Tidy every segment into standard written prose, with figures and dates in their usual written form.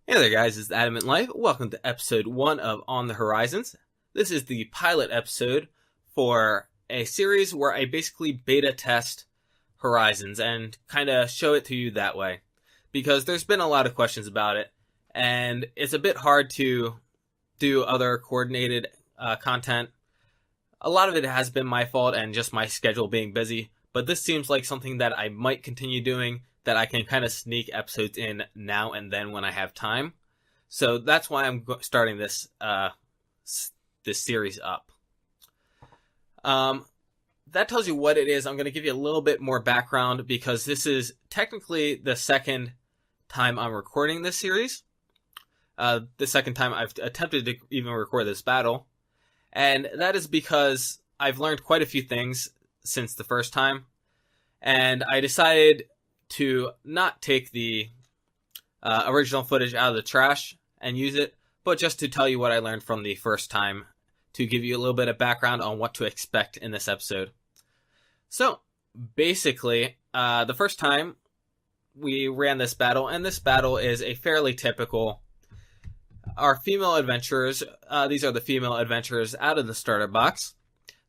Hey there guys, it's AdamantLife. Welcome to episode 1 of On the Horizons. This is the pilot episode for a series where I basically beta test Horizons and kind of show it to you that way. Because there's been a lot of questions about it, and it's a bit hard to do other coordinated content. A lot of it has been my fault and just my schedule being busy, but this seems like something that I might continue doing, that I can kind of sneak episodes in now and then when I have time. So that's why I'm starting this series up. That tells you what it is. I'm going to give you a little bit more background because this is technically the second time I'm recording this series. The second time I've attempted to even record this battle. And that is because I've learned quite a few things since the first time. And I decided to not take the original footage out of the trash and use it, but just to tell you what I learned from the first time, to give you a little bit of background on what to expect in this episode. So, basically, the first time we ran this battle, and this battle is a fairly typical, our female adventurers, these are the female adventurers out of the starter box.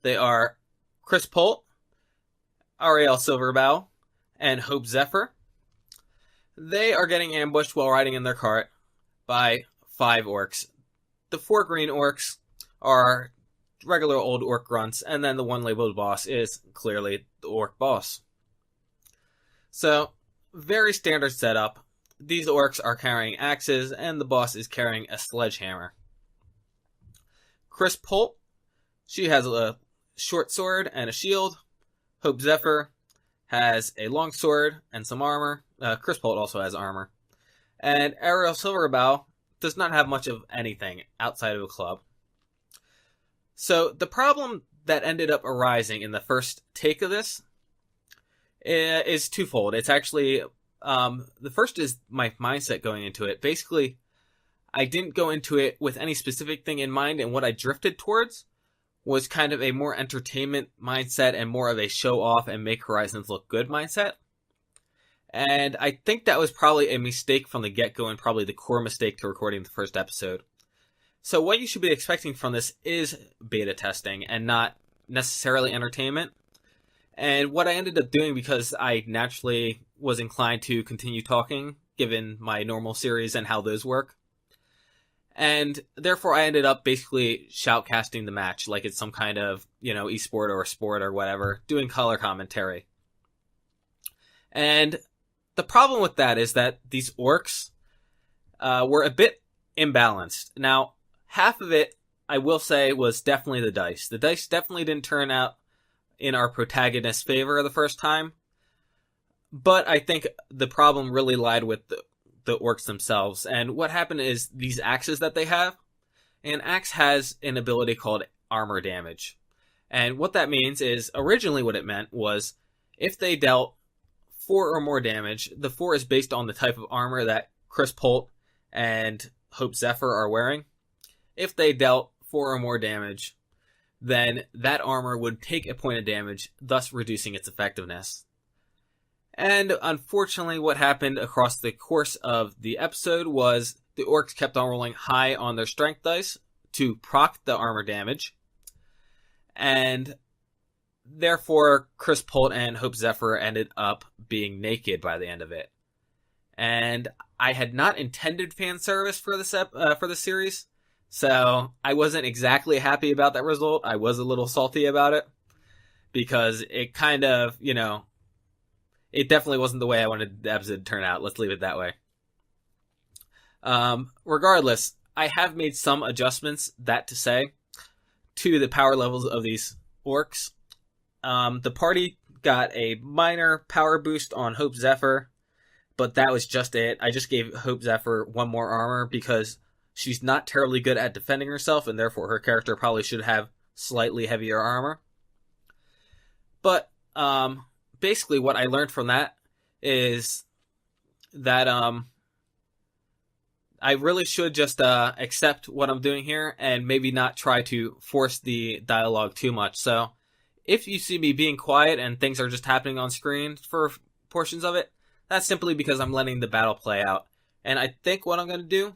They are Chris Polt, Ariel Silverbow, and Hope Zephyr. They are getting ambushed while riding in their cart by 5 orcs. The 4 green orcs are regular old orc grunts, and then the one labeled boss is clearly the orc boss. So, very standard setup. These orcs are carrying axes, and the boss is carrying a sledgehammer. Chris Polt, she has a short sword and a shield. Hope Zephyr has a long sword and some armor. Chris Polt also has armor. And Ariel Silverbow does not have much of anything outside of a club. So the problem that ended up arising in the first take of this is twofold. It's actually, the first is my mindset going into it. Basically, I didn't go into it with any specific thing in mind, and what I drifted towards was kind of a more entertainment mindset and more of a show off and make Horizons look good mindset. And I think that was probably a mistake from the get-go and probably the core mistake to recording the first episode. So what you should be expecting from this is beta testing and not necessarily entertainment. And what I ended up doing, because I naturally was inclined to continue talking given my normal series and how those work, and therefore I ended up basically shoutcasting the match like it's some kind of, esport or sport or whatever, doing color commentary. And the problem with that is that these orcs were a bit imbalanced. Now, half of it, I will say, was definitely the dice. The dice definitely didn't turn out in our protagonist's favor the first time. But I think the problem really lied with the orcs themselves. And what happened is these axes that they have, an axe has an ability called armor damage. And what that means is, originally what it meant was, if they dealt 4 or more damage, the 4 is based on the type of armor that Chris Polt and Hope Zephyr are wearing. If they dealt 4 or more damage, then that armor would take a point of damage, thus reducing its effectiveness. And unfortunately, what happened across the course of the episode was the orcs kept on rolling high on their strength dice to proc the armor damage. And therefore, Chris Polt and Hope Zephyr ended up being naked by the end of it. And I had not intended fan service for the series, so I wasn't exactly happy about that result. I was a little salty about it, because it kind of, it definitely wasn't the way I wanted the episode to turn out. Let's leave it that way. Regardless, I have made some adjustments, that to say, to the power levels of these orcs. The party got a minor power boost on Hope Zephyr, but that was just it. I just gave Hope Zephyr 1 more armor because she's not terribly good at defending herself, and therefore her character probably should have slightly heavier armor. But, basically, what I learned from that is that I really should just accept what I'm doing here and maybe not try to force the dialogue too much. So if you see me being quiet and things are just happening on screen for portions of it, that's simply because I'm letting the battle play out And I think what I'm going to do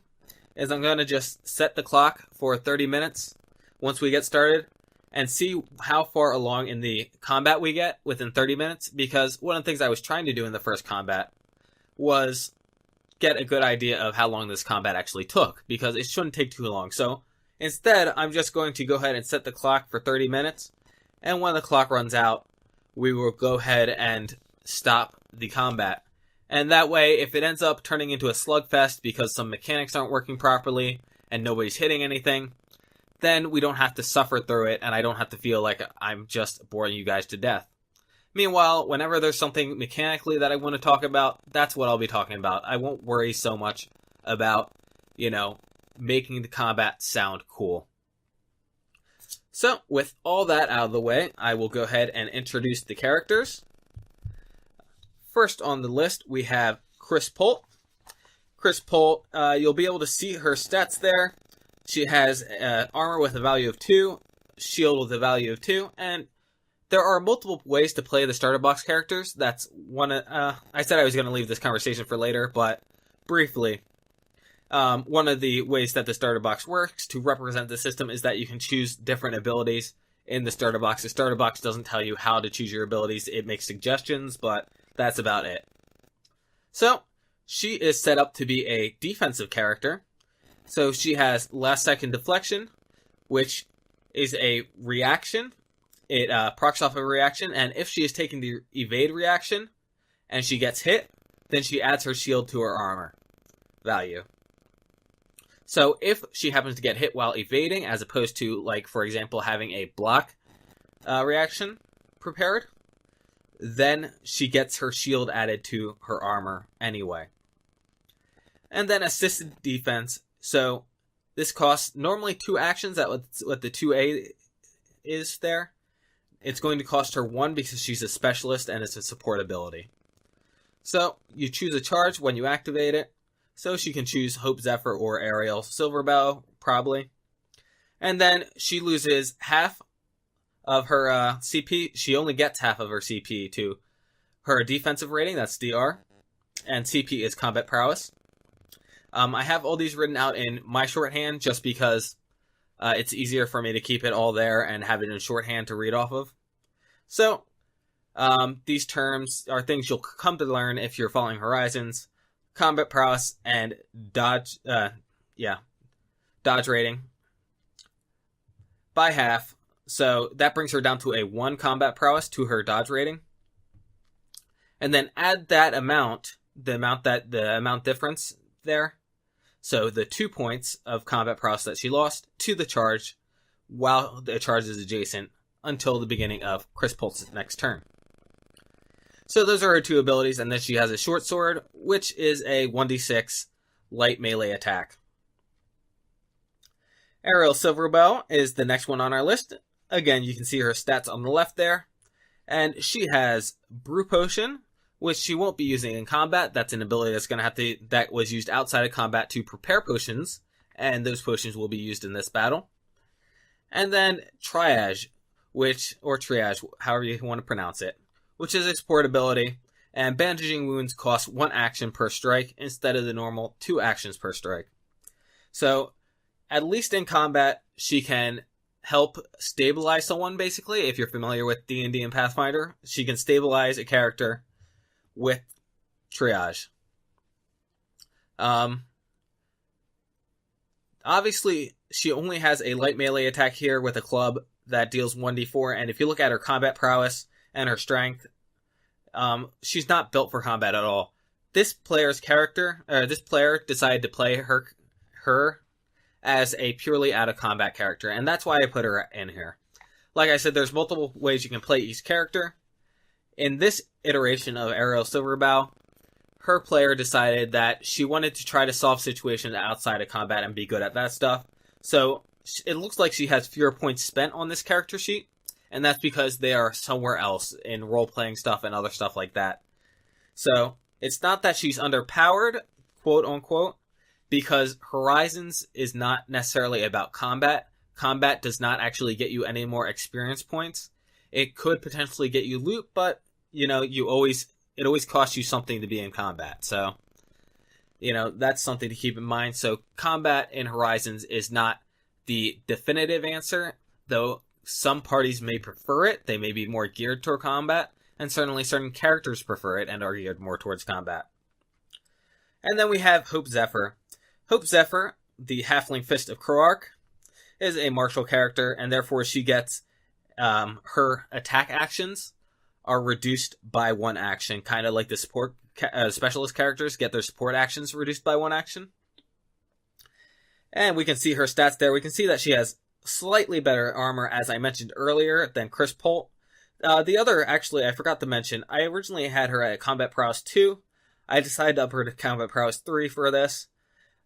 is I'm going to just set the clock for 30 minutes once we get started and see how far along in the combat we get within 30 minutes, because one of the things I was trying to do in the first combat was get a good idea of how long this combat actually took, because it shouldn't take too long. So instead, I'm just going to go ahead and set the clock for 30 minutes, and when the clock runs out, we will go ahead and stop the combat. And that way, if it ends up turning into a slugfest because some mechanics aren't working properly and nobody's hitting anything, then we don't have to suffer through it, and I don't have to feel like I'm just boring you guys to death. Meanwhile, whenever there's something mechanically that I want to talk about, that's what I'll be talking about. I won't worry so much about, making the combat sound cool. So, with all that out of the way, I will go ahead and introduce the characters. First on the list, we have Chris Polt. Chris Polt, you'll be able to see her stats there. She has armor with a value of 2, shield with a value of 2, and there are multiple ways to play the starter box characters. That's one. I said I was going to leave this conversation for later, but briefly, one of the ways that the starter box works to represent the system is that you can choose different abilities in the starter box. The starter box doesn't tell you how to choose your abilities. It makes suggestions, but that's about it. So, she is set up to be a defensive character. So she has last second deflection, which is a reaction. It procs off a reaction, and if she is taking the evade reaction and she gets hit, then she adds her shield to her armor value. So if she happens to get hit while evading, as opposed to, like, for example, having a block reaction prepared, then she gets her shield added to her armor anyway. And then assisted defense. So this costs normally 2 actions. That's what the 2A is there. It's going to cost her 1 because she's a specialist and it's a support ability. So you choose a charge when you activate it. So she can choose Hope Zephyr or Aerial Silverbow, probably. And then she loses half of her CP. She only gets half of her CP to her defensive rating, that's DR. And CP is combat prowess. I have all these written out in my shorthand just because it's easier for me to keep it all there and have it in shorthand to read off of. So, these terms are things you'll come to learn if you're following Horizons. Combat prowess and dodge rating by half. So that brings her down to a 1 combat prowess to her dodge rating. And then add that amount, the amount difference there. So the 2 points of combat prowess that she lost to the charge while the charge is adjacent until the beginning of Chris Polt's next turn. So those are her 2 abilities, and then she has a short sword, which is a 1d6 light melee attack. Aerial Silverbow is the next one on our list. Again, you can see her stats on the left there. And she has Brew Potion, which she won't be using in combat. That's an ability that was used outside of combat to prepare potions, and those potions will be used in this battle. And then Triage, or Triage, however you want to pronounce it, which is a support ability, and bandaging wounds cost 1 action per strike instead of the normal 2 actions per strike. So, at least in combat, she can help stabilize someone, basically. If you're familiar with D&D and Pathfinder, she can stabilize a character with Triage. Obviously, she only has a light melee attack here with a club that deals 1d4, and if you look at her combat prowess and her strength, she's not built for combat at all. This player decided to play her as a purely out of combat character, and that's why I put her in here. Like I said, there's multiple ways you can play each character. In this iteration of Aerial Silverbow, her player decided that she wanted to try to solve situations outside of combat and be good at that stuff. So it looks like she has fewer points spent on this character sheet, and that's because they are somewhere else in role-playing stuff and other stuff like that. So it's not that she's underpowered, quote-unquote, because Horizons is not necessarily about combat. Combat does not actually get you any more experience points. It could potentially get you loot, but, it always costs you something to be in combat. So, That's something to keep in mind. So combat in Horizons is not the definitive answer, though some parties may prefer it. They may be more geared toward combat, and certainly certain characters prefer it and are geared more towards combat. And then we have Hope Zephyr. Hope Zephyr, the Halfling Fist of Croark, is a martial character, and therefore she gets her attack actions are reduced by one action, kind of like the support specialist characters get their support actions reduced by one action. And we can see her stats there. We can see that she has slightly better armor, as I mentioned earlier, than Chris Polt. The other, actually, I forgot to mention, I originally had her at Combat Prowess 2. I decided to up her to Combat Prowess 3 for this.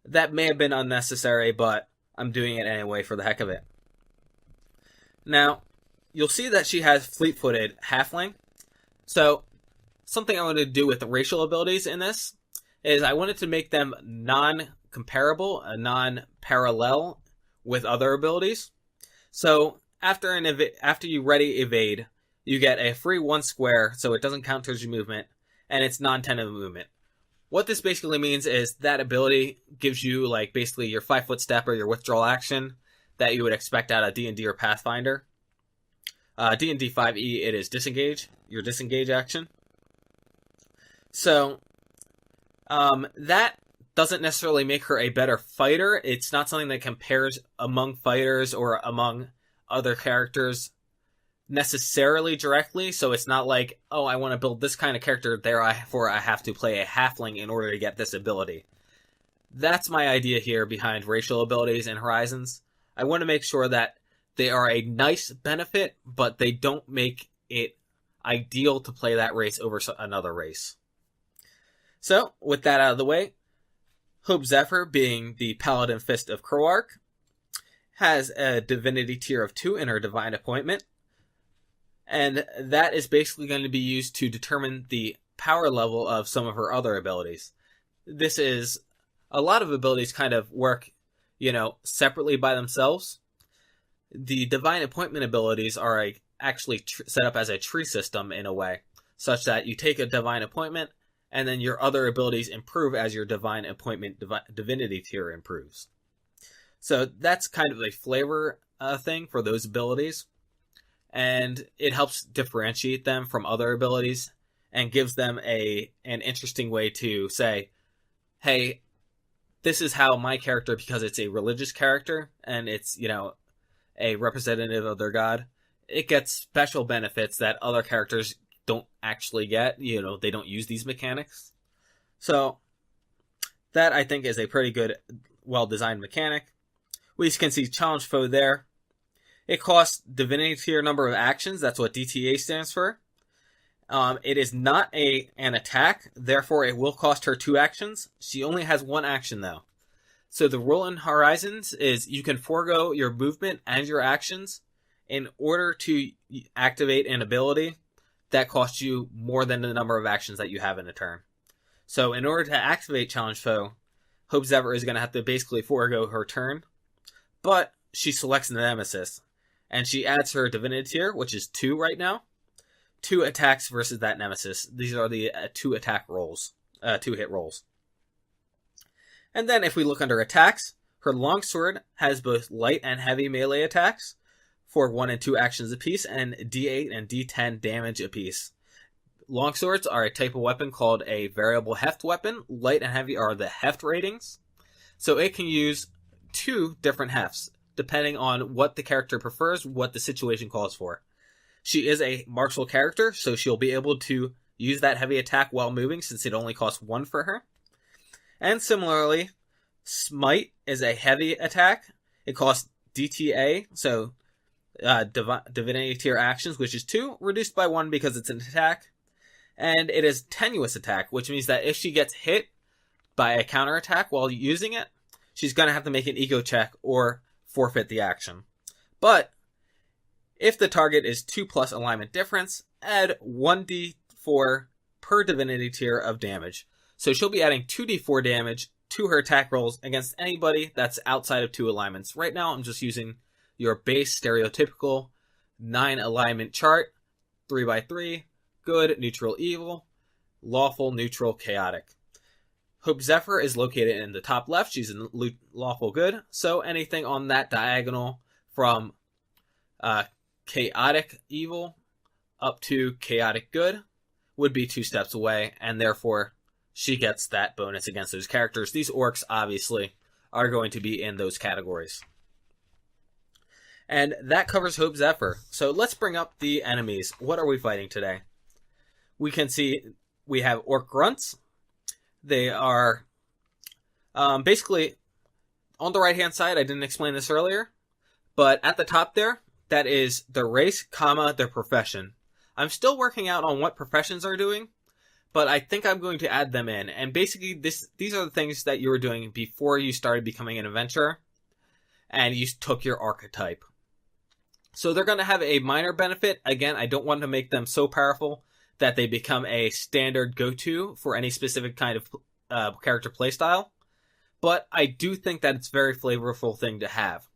That may have been unnecessary, but I'm doing it anyway for the heck of it. Now, you'll see that she has fleet-footed halfling. So, something I wanted to do with the racial abilities in this is I wanted to make them non-comparable, non-parallel with other abilities. So, after you ready evade, you get a free 1 square, so it doesn't count towards your movement, and it's non-tentative movement. What this basically means is that ability gives you, basically your 5-foot step or your withdrawal action that you would expect out of D&D or Pathfinder. D&D 5e, it is disengage, your disengage action. So, that doesn't necessarily make her a better fighter. It's not something that compares among fighters or among other characters necessarily directly, so it's not like, oh, I want to build this kind of character, therefore I have to play a halfling in order to get this ability. That's my idea here behind racial abilities in Horizons. I want to make sure that they are a nice benefit, but they don't make it ideal to play that race over another race. So, with that out of the way, Hope Zephyr, being the Paladin Fist of Croark, has a Divinity tier of 2 in her Divine Appointment, and that is basically going to be used to determine the power level of some of her other abilities. This is, a lot of abilities kind of work, separately by themselves. The Divine Appointment abilities are actually set up as a tree system in a way, such that you take a Divine Appointment, and then your other abilities improve as your Divine Appointment Divinity tier improves. So that's kind of a flavor thing for those abilities. And it helps differentiate them from other abilities and gives them an interesting way to say, hey, this is how my character, because it's a religious character and it's, a representative of their god, it gets special benefits that other characters don't actually get. They don't use these mechanics. So that, I think, is a pretty good, well-designed mechanic. We can see Challenge Foe there. It costs Divinity tier number of actions. That's what DTA stands for. It is not an attack, therefore it will cost her 2 actions. She only has 1 action, though. So the rule in Horizons is you can forego your movement and your actions in order to activate an ability that costs you more than the number of actions that you have in a turn. So in order to activate Challenge Foe, Hope Zephyr is going to have to basically forego her turn, but she selects the Nemesis. And she adds her Divinity tier, which is 2 right now. 2 attacks versus that Nemesis. These are the 2 attack rolls. 2 hit rolls. And then if we look under attacks, her longsword has both light and heavy melee attacks for 1 and 2 actions apiece, and D8 and D10 damage apiece. Longswords are a type of weapon called a variable heft weapon. Light and heavy are the heft ratings. So it can use 2 different hefts, depending on what the character prefers, what the situation calls for. She is a martial character, so she'll be able to use that heavy attack while moving, since it only costs 1 for her. And similarly, Smite is a heavy attack. It costs DTA, so Divinity tier actions, which is 2, reduced by 1 because it's an attack. And it is Tenuous attack, which means that if she gets hit by a counterattack while using it, she's going to have to make an ego check or forfeit the action. But if the target is 2+ alignment difference, add 1d4 per Divinity tier of damage. So she'll be adding 2d4 damage to her attack rolls against anybody that's outside of 2 alignments. Right now I'm just using your base stereotypical 9 alignment chart, 3x3, good, neutral, evil, lawful, neutral, chaotic. Hope Zephyr is located in the top left. She's in lawful good. So anything on that diagonal from chaotic evil up to chaotic good would be 2 steps away, and therefore she gets that bonus against those characters. These orcs, obviously, are going to be in those categories. And that covers Hope Zephyr. So let's bring up the enemies. What are we fighting today? We can see we have Orc Grunts. They are basically on the right-hand side. I didn't explain this earlier, but at the top there, that is their race, comma, their profession. I'm still working out on what professions are doing, but I think I'm going to add them in. And basically, these are the things that you were doing before you started becoming an adventurer, and you took your archetype. So they're going to have a minor benefit. Again, I don't want to make them so powerful that they become a standard go-to for any specific kind of character playstyle. But I do think that it's a very flavorful thing to have.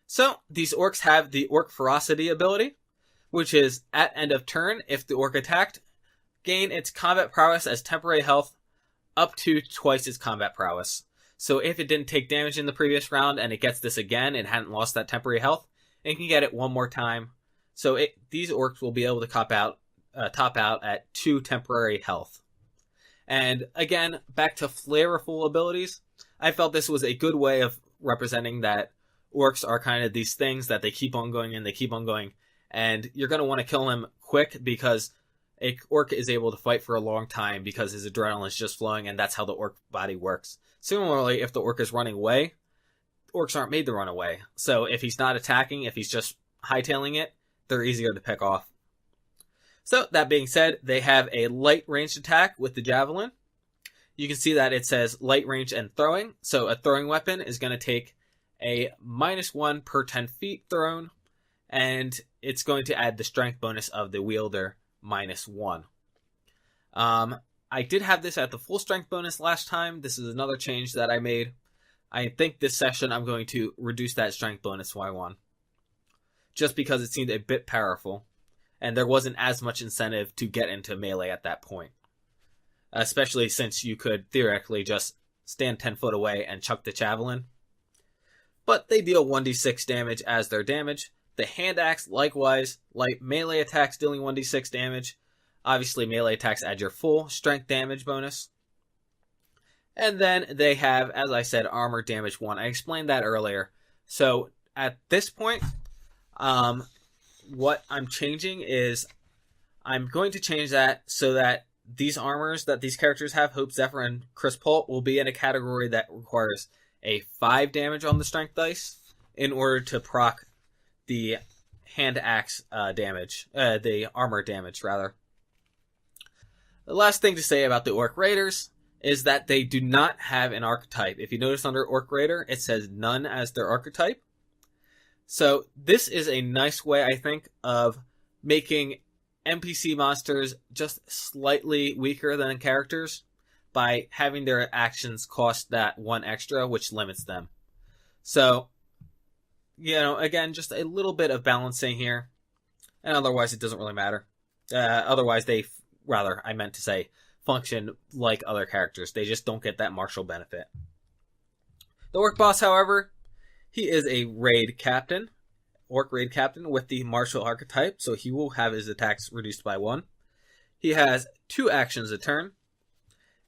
So these orcs have the Orc Ferocity ability, which is at end of turn, if the orc attacked, gain its combat prowess as temporary health up to twice its combat prowess. So if it didn't take damage in the previous round and it gets this again and hadn't lost that temporary health, it can get it one more time. So these orcs will be able to top out at 2 temporary health. And again, back to flavorful abilities, I felt this was a good way of representing that orcs are kind of these things that they keep on going and they keep on going. And you're going to want to kill him quick because an orc is able to fight for a long time because his adrenaline is just flowing, and that's how the orc body works. Similarly, if the orc is running away, orcs aren't made to run away. So if he's not attacking, if he's just hightailing it, they're easier to pick off. So that being said, they have a light ranged attack with the javelin. You can see that it says light range and throwing. So a throwing weapon is going to take a -1 per 10 feet thrown, and it's going to add the strength bonus of the wielder -1. I did have this at the full strength bonus last time. This is another change that I made. I think this session I'm going to reduce that strength bonus by 1. Just because it seemed a bit powerful. And there wasn't as much incentive to get into melee at that point. Especially since you could theoretically just stand 10 foot away and chuck the javelin. But they deal 1d6 damage as their damage. The hand axe, likewise, light melee attacks dealing 1d6 damage. Obviously, melee attacks add your full strength damage bonus. And then they have, as I said, armor damage 1. I explained that earlier. So at this point, what I'm changing is I'm going to change that so that these armors that these characters have, Hope Zephyr and Chris Polt, will be in a category that requires a 5 damage on the strength dice in order to proc the hand axe damage, the armor damage, rather. The last thing to say about the Orc Raiders is that they do not have an archetype. If you notice under Orc Raider, it says none as their archetype. So this is a nice way, I think, of making NPC monsters just slightly weaker than characters by having their actions cost that 1 extra, which limits them. So, again, just a little bit of balancing here. And otherwise, it doesn't really matter. Otherwise, I meant to say, function like other characters. They just don't get that martial benefit. The Orc Boss, however, he is a raid captain, Orc raid captain with the martial archetype, so he will have his attacks reduced by 1. He has 2 actions a turn,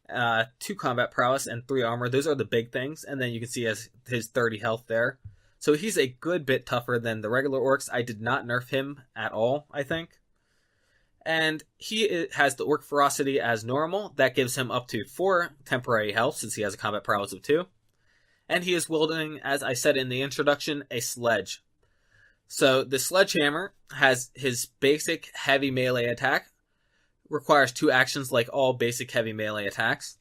2 combat prowess, and 3 armor. Those are the big things, and then you can see his 30 health there. So he's a good bit tougher than the regular orcs. I did not nerf him at all, I think. And he has the Orc Ferocity as normal. That gives him up to 4 temporary health, since he has a combat prowess of 2. And he is wielding, as I said in the introduction, a sledge. So the sledgehammer has his basic heavy melee attack, requires 2 actions like all basic heavy melee attacks,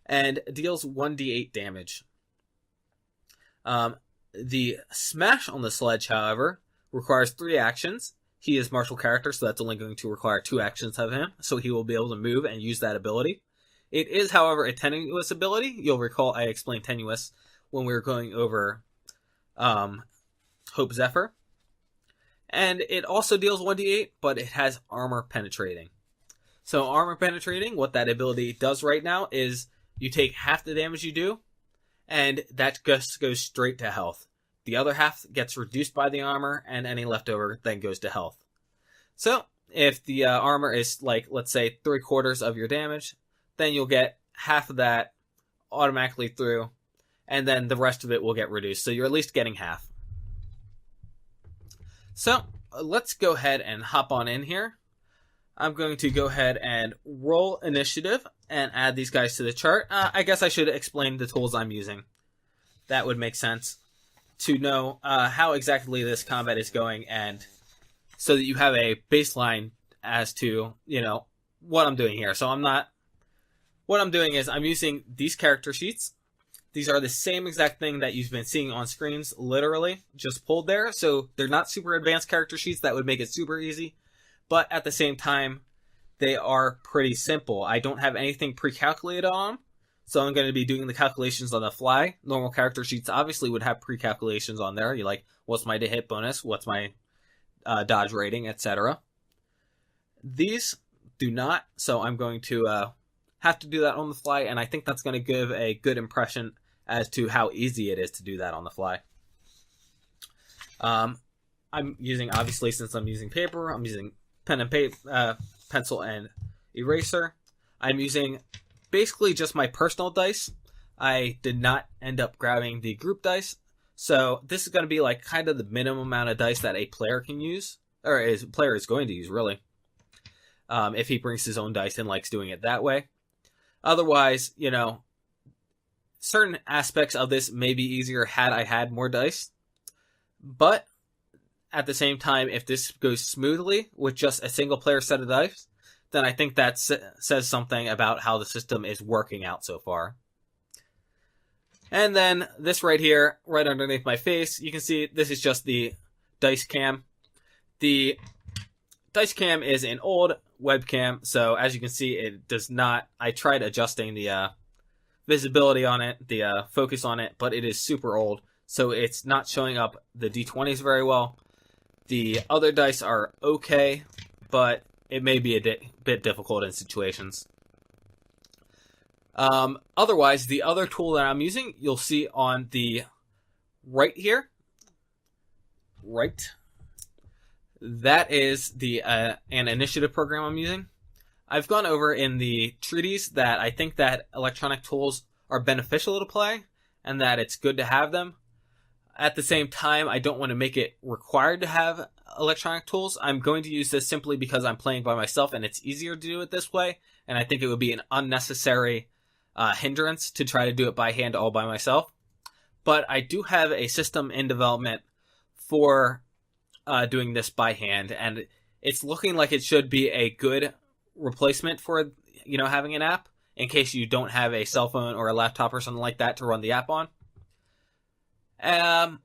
and deals 1d8 damage. The smash on the sledge, however, requires 3 actions. He is martial character, so that's only going to require 2 actions of him, so he will be able to move and use that ability. It is, however, a tenuous ability. You'll recall I explained tenuous when we were going over Hope Zephyr. And it also deals 1d8, but it has armor penetrating. So armor penetrating, what that ability does right now is you take half the damage you do, and that just goes straight to health. The other half gets reduced by the armor, and any leftover then goes to health. So, if the armor is, like, let's say 3/4 of your damage, then you'll get half of that automatically through, and then the rest of it will get reduced. So you're at least getting half. So, let's go ahead and hop on in here. I'm going to go ahead and roll initiative and add these guys to the chart. I guess I should explain the tools I'm using. That would make sense to know how exactly this combat is going, and so that you have a baseline as to, what I'm doing here. So what I'm doing is I'm using these character sheets. These are the same exact thing that you've been seeing on screens, literally, just pulled there. So they're not super advanced character sheets that would make it super easy, but at the same time, they are pretty simple. I don't have anything pre-calculated on them, so I'm going to be doing the calculations on the fly. Normal character sheets obviously would have pre-calculations on there. You're like, what's my hit bonus? What's my dodge rating, etc. These do not, so I'm going to have to do that on the fly, and I think that's going to give a good impression as to how easy it is to do that on the fly. I'm using, obviously, since I'm using paper, I'm using pen and paper, pencil and eraser. I'm using basically just my personal dice. I did not end up grabbing the group dice, so this is going to be like kind of the minimum amount of dice that a player can use, or a player is going to use, really, if he brings his own dice and likes doing it that way. Otherwise, certain aspects of this may be easier had I had more dice, but at the same time, if this goes smoothly with just a single player set of dice, then I think that says something about how the system is working out so far. And then this right here, right underneath my face, you can see this is just the dice cam. The dice cam is an old webcam, so as you can see, it does not, I tried adjusting the visibility on it, the focus on it, but it is super old, so it's not showing up the D20s very well. The other dice are okay, but it may be a bit difficult in situations. Otherwise, the other tool that I'm using, you'll see on the right here. Right. That is the an initiative program I'm using. I've gone over in the treatise that I think that electronic tools are beneficial to play, and that it's good to have them. At the same time, I don't want to make it required to have electronic tools. I'm going to use this simply because I'm playing by myself and it's easier to do it this way, and I think it would be an unnecessary hindrance to try to do it by hand all by myself. But I do have a system in development for doing this by hand, and it's looking like it should be a good replacement for having an app in case you don't have a cell phone or a laptop or something like that to run the app on. And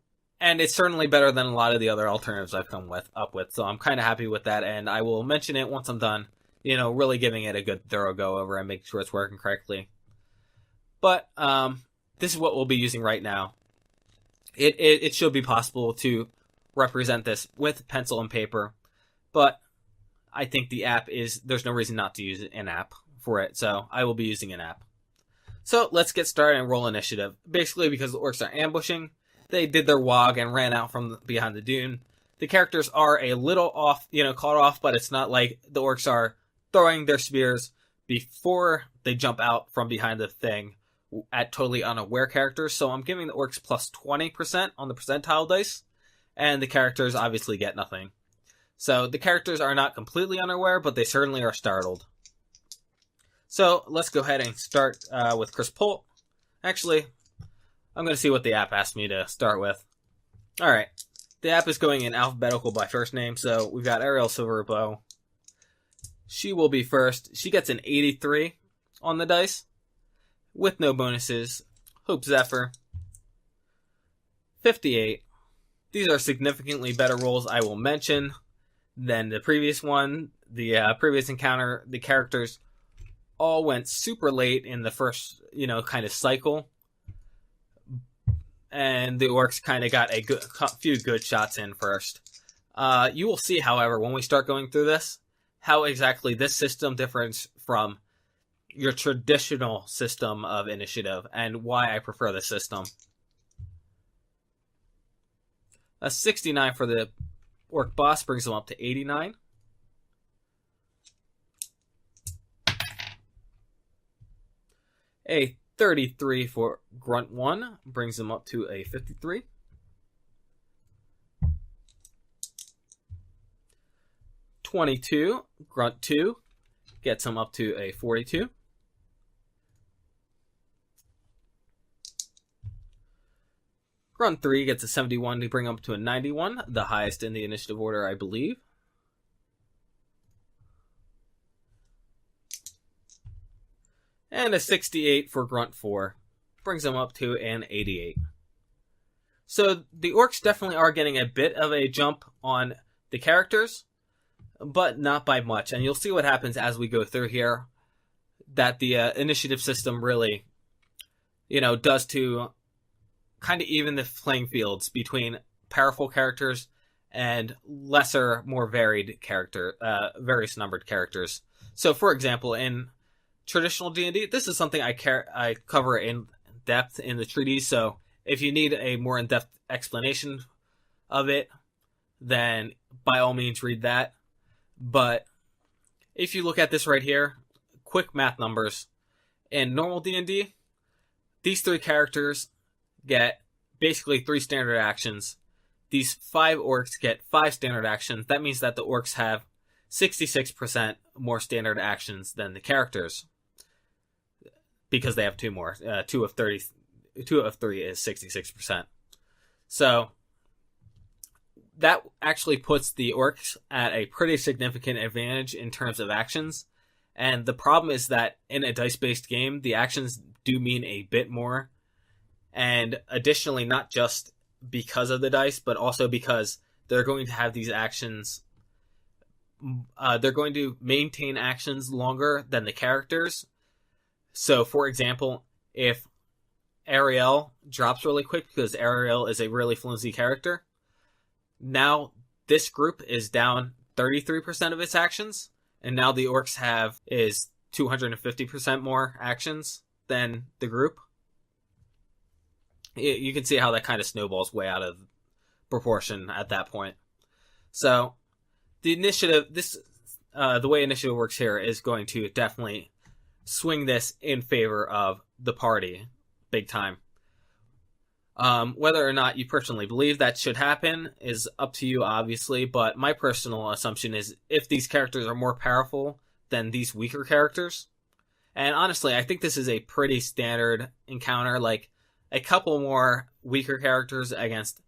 it's certainly better than a lot of the other alternatives I've come up with, so I'm kind of happy with that, and I will mention it once I'm done, really giving it a good thorough go over and making sure it's working correctly. But this is what we'll be using right now. It should be possible to represent this with pencil and paper, but I think the app there's no reason not to use an app for it, so I will be using an app. So let's get started and roll initiative. Basically, because the orcs are ambushing, they did their wog and ran out from behind the dune. The characters are a little off, caught off, but it's not like the orcs are throwing their spears before they jump out from behind the thing at totally unaware characters. So I'm giving the orcs plus 20% on the percentile dice, and the characters obviously get nothing. So the characters are not completely unaware, but they certainly are startled. So let's go ahead and start with Chris Polt. Actually, I'm going to see what the app asked me to start with. Alright, the app is going in alphabetical by first name, so we've got Ariel Silverbow. She will be first. She gets an 83 on the dice, with no bonuses. Hope Zephyr, 58. These are significantly better rolls, I will mention, than the previous one. The previous encounter, the characters all went super late in the first, kind of cycle. And the orcs kind of got a few good shots in first. You will see, however, when we start going through this, how exactly this system differs from your traditional system of initiative and why I prefer this system. A 69 for the Orc boss brings him up to 89. A 33 for Grunt 1 brings him up to a 53. $22, Grunt 2 gets him up to a 42. Grunt 3 gets a 71 to bring him up to a 91, the highest in the initiative order, I believe. And a 68 for Grunt 4 brings him up to an 88. So the Orcs definitely are getting a bit of a jump on the characters, but not by much. And you'll see what happens as we go through here, that the initiative system really, does to kind of even the playing fields between powerful characters and lesser, more varied various numbered characters. So, for example, in traditional D&D, this is something I cover in depth in the Treatise. So, if you need a more in-depth explanation of it, then by all means read that. But if you look at this right here, quick math numbers. In normal D&D, these 3 characters get basically 3 standard actions. These 5 orcs get 5 standard actions. That means that the orcs have 66% more standard actions than the characters, because they have 2 more. 2 of 3 is 66%. So that actually puts the orcs at a pretty significant advantage in terms of actions. And the problem is that in a dice-based game, the actions do mean a bit more. And additionally, not just because of the dice, but also because they're going to have these actions. They're going to maintain actions longer than the characters. So, for example, if Ariel drops really quick, because Ariel is a really flimsy character, now this group is down 33% of its actions, and now the orcs is 250% more actions than the group. You can see how that kind of snowballs way out of proportion at that point. So the initiative, the way initiative works here is going to definitely swing this in favor of the party big time. Whether or not you personally believe that should happen is up to you, obviously, but my personal assumption is if these characters are more powerful than these weaker characters, and honestly, I think this is a pretty standard encounter, like a couple more weaker characters against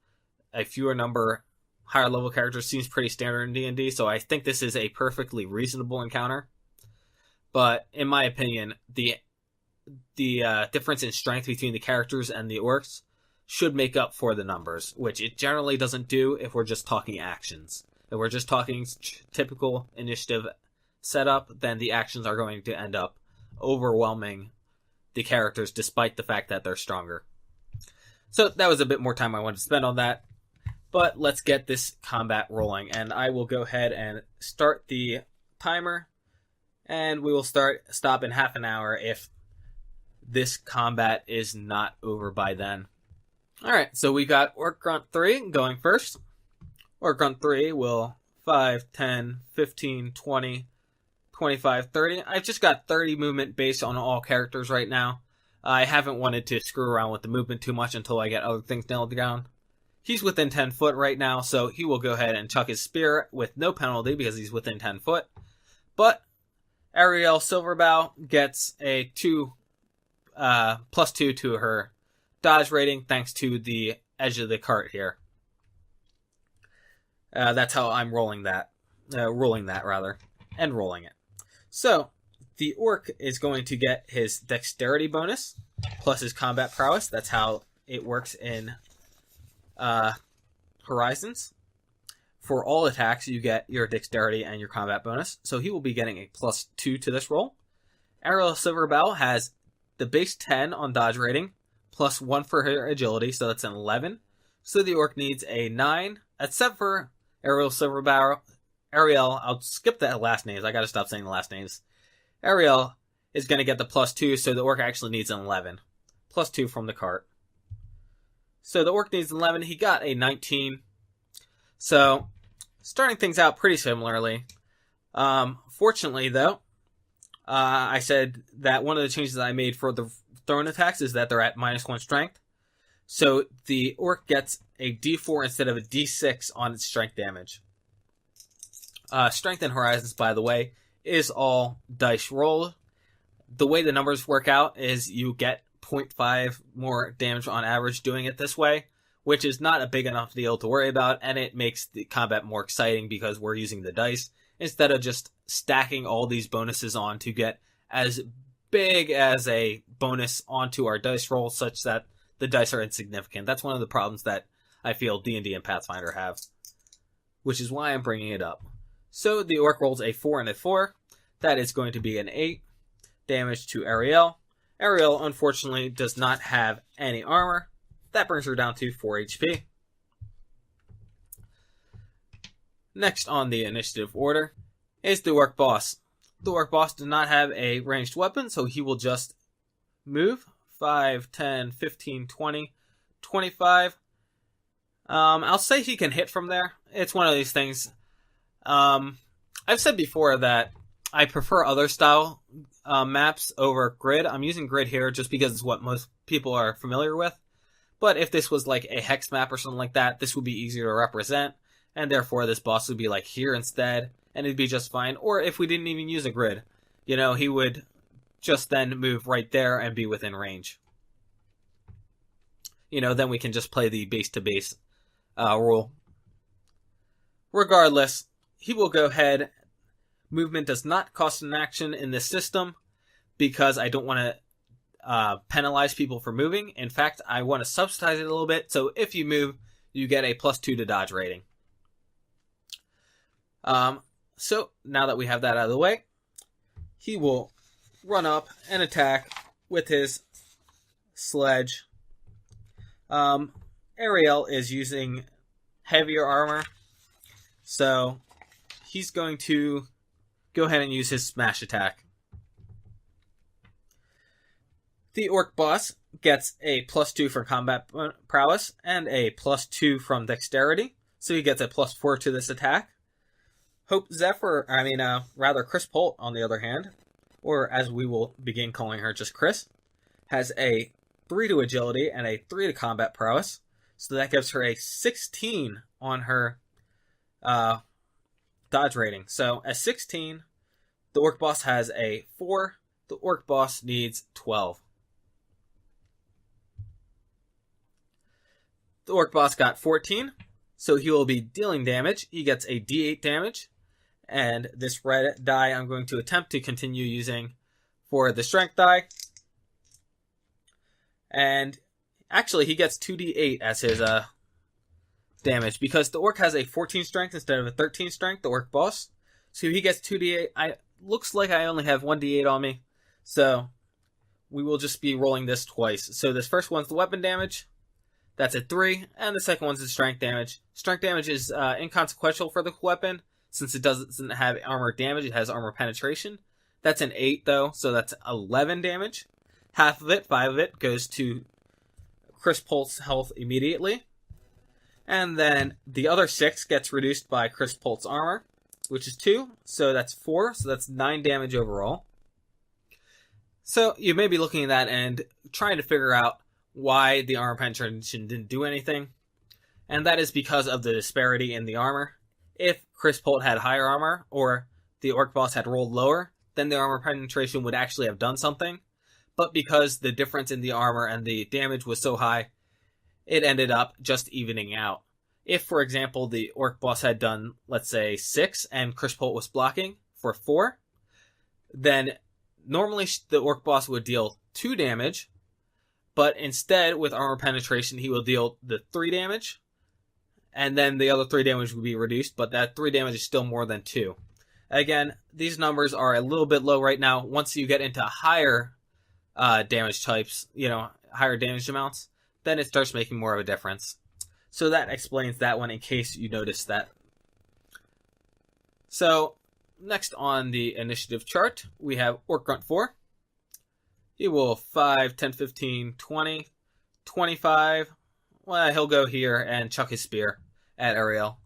a fewer number higher level characters seems pretty standard in D&D, so I think this is a perfectly reasonable encounter. But in my opinion, the difference in strength between the characters and the orcs should make up for the numbers, which it generally doesn't do if we're just talking actions. If we're just talking typical initiative setup, then the actions are going to end up overwhelming the characters despite the fact that they're stronger. So that was a bit more time I wanted to spend on that. But let's get this combat rolling, and I will go ahead and start the timer, and we will stop in half an hour if this combat is not over by then. Alright, so we got Orc Grunt 3 going first. Orc Grunt 3 will 5, 10, 15, 20, 25, 30. I've just got 30 movement based on all characters right now. I haven't wanted to screw around with the movement too much until I get other things nailed down. He's within 10 foot right now, so he will go ahead and chuck his spear with no penalty because he's within 10 foot. But Ariel Silverbow gets a +2 to her dodge rating thanks to the edge of the cart here. That's how I'm ruling it. So the orc is going to get his dexterity bonus plus his combat prowess. That's how it works in Horizons. For all attacks, you get your dexterity and your combat bonus. So he will be getting a +2 to this roll. Ariel Silverbow has the base 10 on dodge rating, +1 for her agility, so that's an 11. So the orc needs a 9, except for Ariel Silverbow. Ariel, I'll skip the last names. I gotta stop saying the last names. Ariel is going to get the +2, so the orc actually needs an 11. +2 from the cart. So the orc needs an 11. He got a 19. So, starting things out pretty similarly. Fortunately, though, I said that one of the changes I made for the thrown attacks is that they're at -1 strength. So the orc gets a D4 instead of a D6 on its strength damage. Strength and Horizons, by the way, is all dice rolled. The way the numbers work out is you get 0.5 more damage on average doing it this way, which is not a big enough deal to worry about, and it makes the combat more exciting because we're using the dice instead of just stacking all these bonuses on to get as big as a bonus onto our dice roll such that the dice are insignificant. That's one of the problems that I feel D&D and Pathfinder have, which is why I'm bringing it up. So the orc rolls a 4 and a 4. That is going to be an 8 damage to Ariel. Ariel, unfortunately, does not have any armor. That brings her down to 4 HP. Next on the initiative order is the orc boss. The orc boss does not have a ranged weapon, so he will just move 5, 10, 15, 20, 25. I'll say he can hit from there. It's one of these things. I've said before that I prefer other style maps over grid. I'm using grid here just because it's what most people are familiar with. But if this was like a hex map or something like that, this would be easier to represent. And therefore this boss would be like here instead. And it'd be just fine. Or if we didn't even use a grid, he would just then move right there and be within range. Then we can just play the base to base rule. Regardless, he will go ahead. Movement does not cost an action in this system because I don't want to penalize people for moving. In fact, I want to subsidize it a little bit. So if you move, you get a +2 to dodge rating. So now that we have that out of the way, he will run up and attack with his sledge. Ariel is using heavier armor, so he's going to go ahead and use his smash attack. The orc boss gets a +2 for combat prowess and a +2 from dexterity, so he gets a +4 to this attack. Chris Polt, on the other hand, or as we will begin calling her just Chris, has a 3 to agility and a 3 to combat prowess, so that gives her a 16 on her dodge rating. So a 16, the orc boss has a 4, the orc boss needs 12. The orc boss got 14, so he will be dealing damage. He gets a d8 damage, and this red die I'm going to attempt to continue using for the strength die. And actually, he gets 2d8 as his damage, because the orc has a 14 strength instead of a 13 strength, the orc boss. So he gets 2d8. Looks like I only have 1d8 on me, so we will just be rolling this twice. So this first one's the weapon damage. That's a 3, and the second one's the strength damage. Strength damage is inconsequential for the weapon, since it doesn't have armor damage, it has armor penetration. That's an 8, though, so that's 11 damage. Half of it, 5 of it, goes to Chris Polt's health immediately. And then the other 6 gets reduced by Chris Polt's armor, which is 2, so that's 4, so that's 9 damage overall. So you may be looking at that and trying to figure out why the armor penetration didn't do anything. And that is because of the disparity in the armor. If Chris Polt had higher armor, or the orc boss had rolled lower, then the armor penetration would actually have done something. But because the difference in the armor and the damage was so high, it ended up just evening out. If, for example, the orc boss had done, let's say, 6, and Chris Polt was blocking for 4, then normally the orc boss would deal 2 damage, but instead, with armor penetration, he will deal the 3 damage, and then the other 3 damage would be reduced, but that 3 damage is still more than 2. Again, these numbers are a little bit low right now. Once you get into higher damage types, higher damage amounts, then it starts making more of a difference. So that explains that one in case you noticed that. So, next on the initiative chart, we have Orc Grunt 4. He will 5, 10, 15, 20, 25. Well, he'll go here and chuck his spear at Ariel.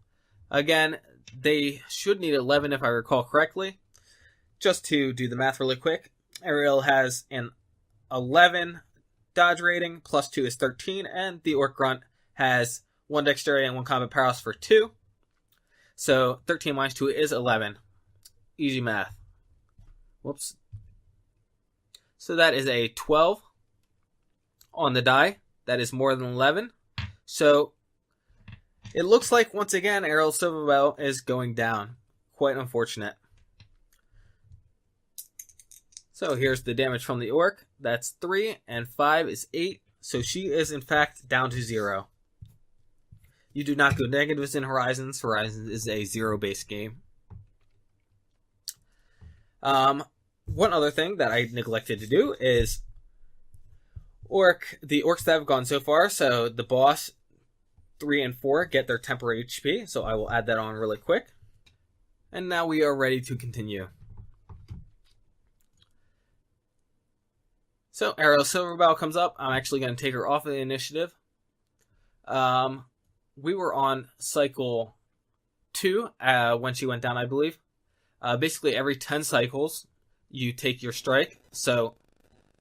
Again, they should need 11 if I recall correctly. Just to do the math really quick, Ariel has an 11 dodge rating, plus 2 is 13, and the Orc Grunt has 1 dexterity and 1 combat prowess for 2. So 13 minus 2 is 11. Easy math. Whoops. So that is a 12 on the die. That is more than 11. So it looks like, once again, Ariel's silver bow is going down. Quite unfortunate. So here's the damage from the Orc. That's 3, and 5 is 8. So she is, in fact, down to 0. You do not go negatives in Horizons. Horizons is a 0-based game. One other thing that I neglected to do is the orcs that have gone so far. So the boss 3 and 4 get their temporary HP. So I will add that on really quick. And now we are ready to continue. So Ariel's Silverbow comes up. I'm actually going to take her off of the initiative. We were on cycle 2 when she went down, I believe. Basically, every 10 cycles, you take your strike. So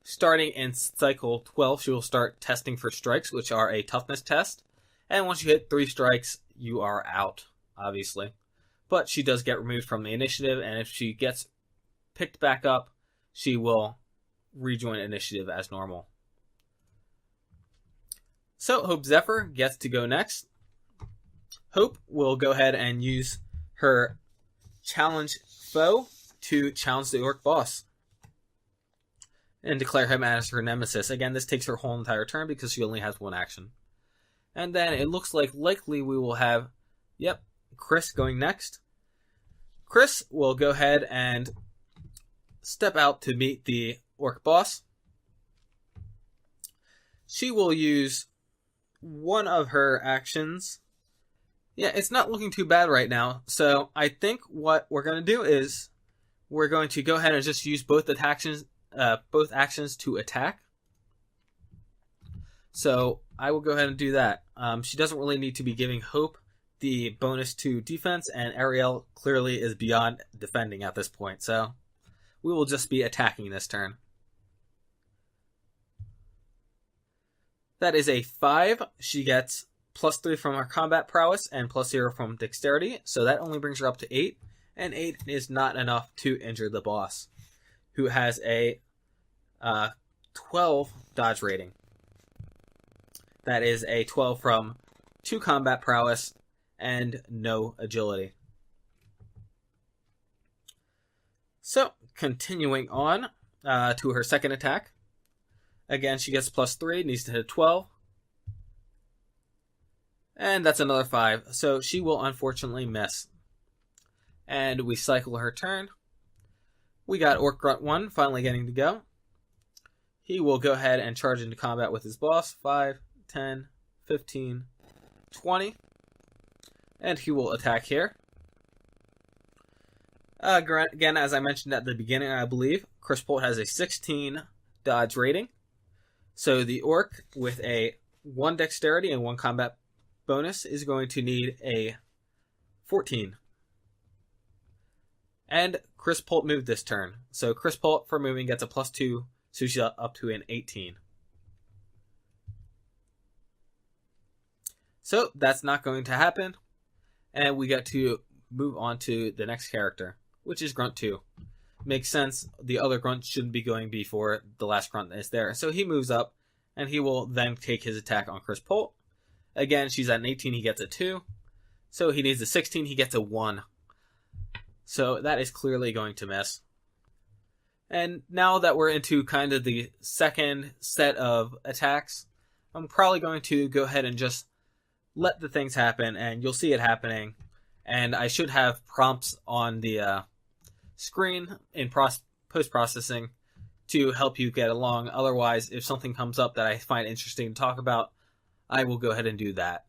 starting in cycle 12, she will start testing for strikes, which are a toughness test. And once you hit 3 strikes, you are out, obviously. But she does get removed from the initiative, and if she gets picked back up, she will rejoin initiative as normal. So Hope Zephyr gets to go next. Hope will go ahead and use her challenge foe to challenge the Orc boss and declare him as her nemesis. Again, this takes her whole entire turn because she only has 1 action. And then it looks like likely we will have, Chris going next. Chris will go ahead and step out to meet the Orc boss. She will use one of her actions. Yeah, it's not looking too bad right now. So I think what we're going to do is we're going to go ahead and just use both actions to attack. So I will go ahead and do that. She doesn't really need to be giving Hope the bonus to defense, and Ariel clearly is beyond defending at this point. So we will just be attacking this turn. That is a 5. She gets +3 from her combat prowess and +0 from dexterity. So that only brings her up to 8. And 8 is not enough to injure the boss, who has a 12 dodge rating. That is a 12 from 2 combat prowess and no agility. So, continuing on to her second attack. Again, she gets +3, needs to hit a 12. And that's another 5. So she will unfortunately miss. And we cycle her turn. We got Orc Grunt 1 finally getting to go. He will go ahead and charge into combat with his boss. 5, 10, 15, 20. And he will attack here. Again, as I mentioned at the beginning, I believe, Chris Bolt has a 16 dodge rating. So the Orc with a 1 dexterity and 1 combat bonus is going to need a 14. And Chris Bolt moved this turn. So Chris Bolt for moving gets a +2, so she's up to an 18. So that's not going to happen. And we get to move on to the next character, which is Grunt 2. Makes sense. The other Grunt shouldn't be going before the last Grunt is there. So he moves up, and he will then take his attack on Chris Bolt. Again, she's at an 18, he gets a 2. So he needs a 16, he gets a 1. So that is clearly going to miss. And now that we're into kind of the second set of attacks, I'm probably going to go ahead and just let the things happen, and you'll see it happening. And I should have prompts on the screen in post-processing to help you get along. Otherwise, if something comes up that I find interesting to talk about, I will go ahead and do that.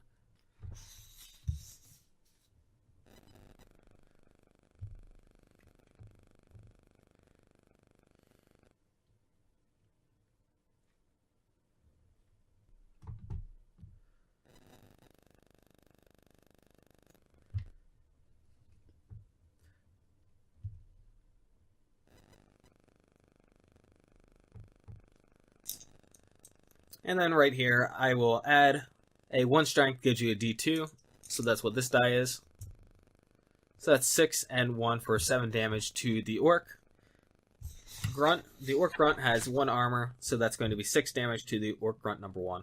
And then right here, I will add a 1 strength, gives you a D2. So that's what this die is. So that's 6 and 1 for 7 damage to the orc. Grunt. The orc grunt has 1 armor, so that's going to be 6 damage to the orc grunt number 1.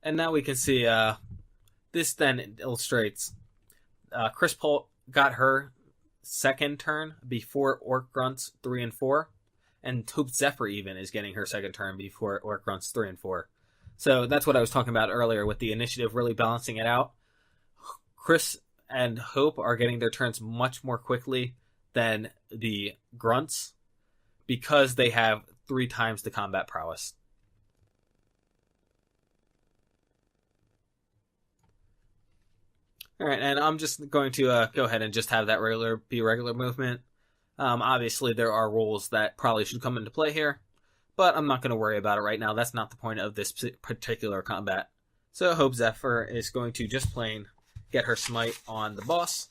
And now we can see this then illustrates Chris Polt got her second turn before Orc Grunts 3 and 4, and Hope Zephyr even is getting her second turn before Orc Grunts 3 and 4. So that's what I was talking about earlier with the initiative really balancing it out. Chris and Hope are getting their turns much more quickly than the Grunts because they have 3 times the combat prowess. All right, and I'm just going to go ahead and just have that regular movement. Obviously, there are rules that probably should come into play here, but I'm not going to worry about it right now. That's not the point of this particular combat. So Hope Zephyr is going to just plain get her smite on the boss.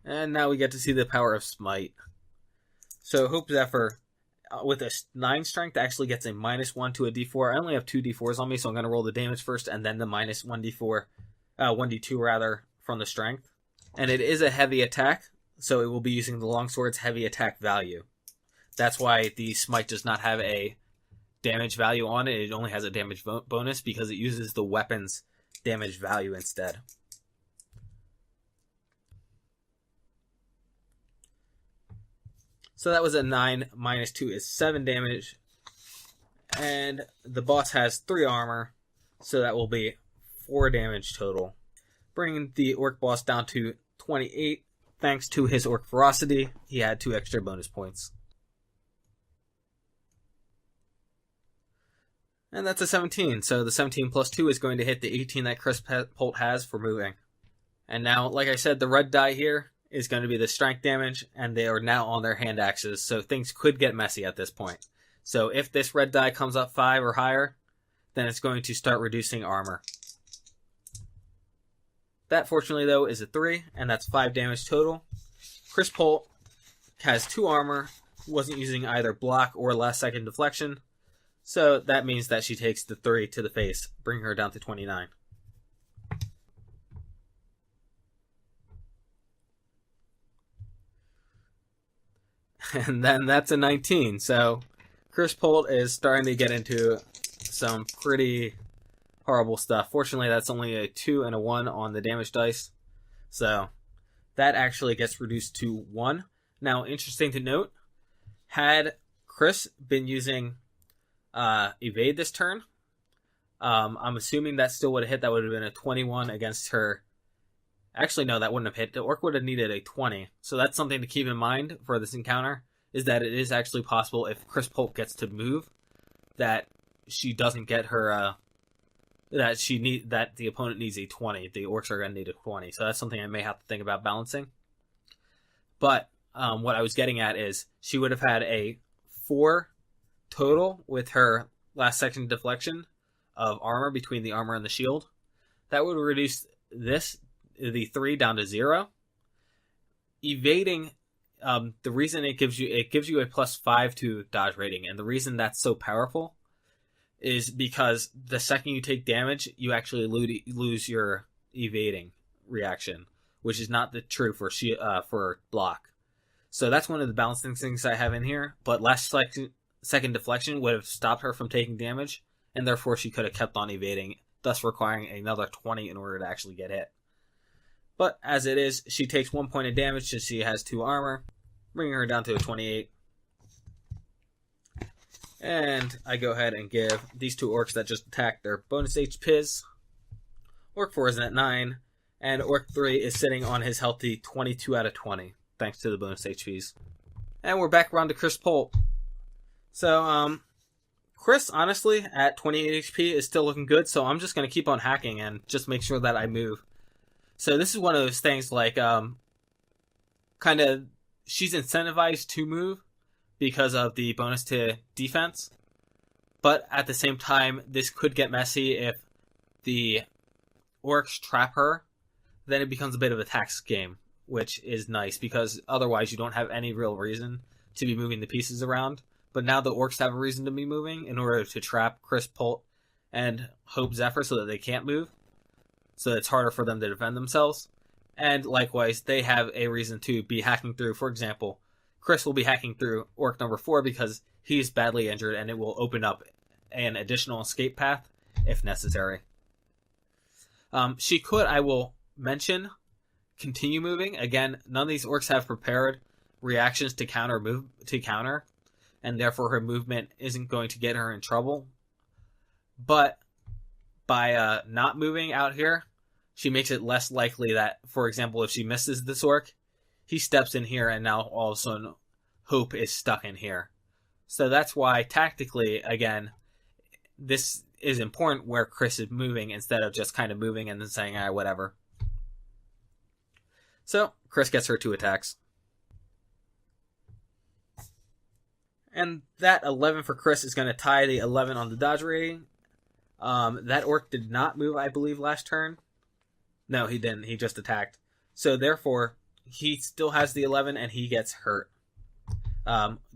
And now we get to see the power of smite. So Hope Zephyr, with a 9 strength, actually gets a -1 to a d4. I only have 2 d4s on me, so I'm going to roll the damage first and then the -1d2 rather from the strength. And it is a heavy attack, so it will be using the longsword's heavy attack value. That's why the smite does not have a damage value on it. It only has a damage bonus because it uses the weapon's damage value instead. So that was a 9 minus 2 is 7 damage. And the boss has 3 armor, so that will be 4 damage total. Bringing the orc boss down to 28. Thanks to his orc ferocity, he had 2 extra bonus points. And that's a 17, so the 17 plus 2 is going to hit the 18 that Chris Polt has for moving. And now, like I said, the red die here is going to be the strength damage, and they are now on their hand axes, so things could get messy at this point. So if this red die comes up 5 or higher, then it's going to start reducing armor. That, fortunately, though, is a 3, and that's 5 damage total. Chris Polt has 2 armor, wasn't using either block or last second deflection, so that means that she takes the 3 to the face, bringing her down to 29. And then that's a 19. So Chris Polt is starting to get into some pretty horrible stuff. Fortunately, that's only a 2 and a 1 on the damage dice. So that actually gets reduced to 1. Now, interesting to note, had Chris been using evade this turn, I'm assuming that still would have hit. That would have been a 21 against her. Actually, no, that wouldn't have hit. The orc would have needed a 20. So that's something to keep in mind for this encounter, is that it is actually possible if Chris Polt gets to move, that she doesn't get her, that the opponent needs a 20. The orcs are going to need a 20. So that's something I may have to think about balancing. But what I was getting at is she would have had a 4 total with her last second deflection of armor between the armor and the shield. That would reduce the 3 down to 0. Evading, the reason it gives you a +5 to dodge rating, and the reason that's so powerful is because the second you take damage, you actually lose your evading reaction, which is not true for block. So that's one of the balancing things I have in here. But last second deflection would have stopped her from taking damage, and therefore she could have kept on evading, thus requiring another 20 in order to actually get hit. But as it is, she takes 1 point of damage since she has 2 armor, bringing her down to a 28. And I go ahead and give these 2 orcs that just attacked their bonus HPs. Orc 4 is at 9, and Orc 3 is sitting on his healthy 22 out of 20, thanks to the bonus HPs. And we're back around to Chris Polt. So, Chris, honestly, at 28 HP is still looking good, so I'm just going to keep on hacking and just make sure that I move. So this is one of those things like, kind of, she's incentivized to move because of the bonus to defense. But at the same time, this could get messy if the orcs trap her. Then it becomes a bit of a tax game, which is nice because otherwise you don't have any real reason to be moving the pieces around. But now the orcs have a reason to be moving in order to trap Chris Polt and Hope Zephyr so that they can't move. So it's harder for them to defend themselves. And likewise, they have a reason to be hacking through. For example, Chris will be hacking through orc number 4 because he's badly injured and it will open up an additional escape path if necessary. She could, I will mention, continue moving. Again, none of these orcs have prepared reactions to counter, and therefore her movement isn't going to get her in trouble. But by not moving out here, she makes it less likely that, for example, if she misses this orc, he steps in here and now all of a sudden Hope is stuck in here. So that's why tactically, again, this is important where Chris is moving instead of just kind of moving and then saying, whatever. So Chris gets her 2 attacks. And that 11 for Chris is going to tie the 11 on the dodge rating. That orc did not move, I believe, last turn. No, he didn't. He just attacked. So therefore, he still has the 11 and he gets hurt.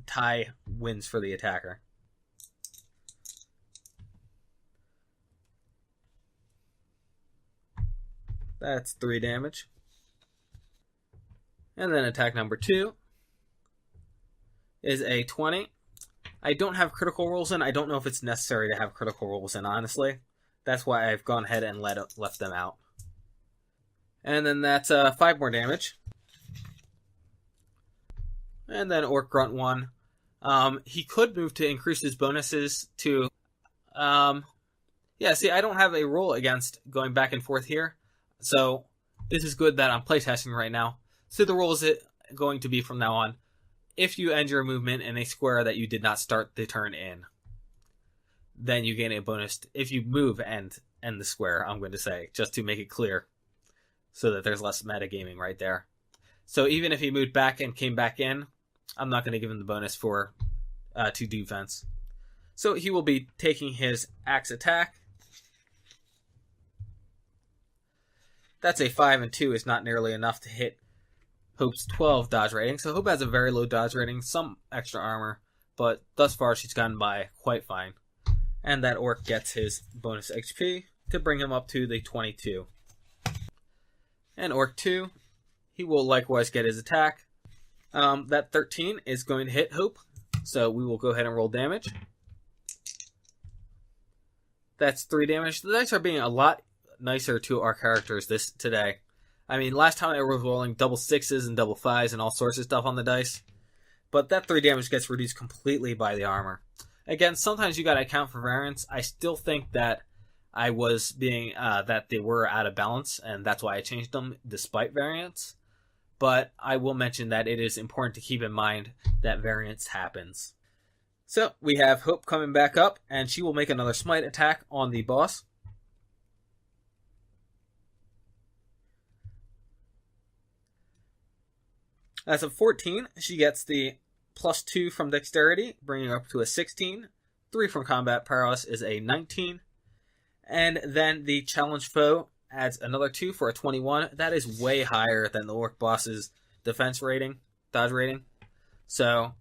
Tie wins for the attacker. That's 3 damage. And then attack number 2 is a 20. I don't have critical rolls in. I don't know if it's necessary to have critical rolls in, honestly. That's why I've gone ahead and left them out. And then that's 5 more damage. And then Orc Grunt 1. He could move to increase his bonuses to... yeah, see, I don't have a rule against going back and forth here. So this is good that I'm playtesting right now. So the rule is going to be from now on, if you end your movement in a square that you did not start the turn in, then you gain a bonus. If you move and end the square, I'm going to say, just to make it clear, so that there's less metagaming right there. So even if he moved back and came back in, I'm not going to give him the bonus for 2 defense. So he will be taking his axe attack. That's a 5 and 2 is not nearly enough to hit Hope's 12 dodge rating. So Hope has a very low dodge rating, some extra armor, but thus far she's gotten by quite fine. And that orc gets his bonus HP to bring him up to the 22. And Orc 2, he will likewise get his attack. That 13 is going to hit Hope, so we will go ahead and roll damage. That's 3 damage. The dice are being a lot nicer to our characters today. I mean, last time I was rolling double 6s and double 5s and all sorts of stuff on the dice. But that 3 damage gets reduced completely by the armor. Again, sometimes you gotta account for variance. I still think that I was being, that they were out of balance, and that's why I changed them despite variance. But I will mention that it is important to keep in mind that variance happens. So, we have Hope coming back up, and she will make another smite attack on the boss. As a 14, she gets the +2 from dexterity, bringing her up to a 16. 3 from combat prowess is a 19. And then the challenge foe adds another 2 for a 21. That is way higher than the orc boss's defense rating, dodge rating. So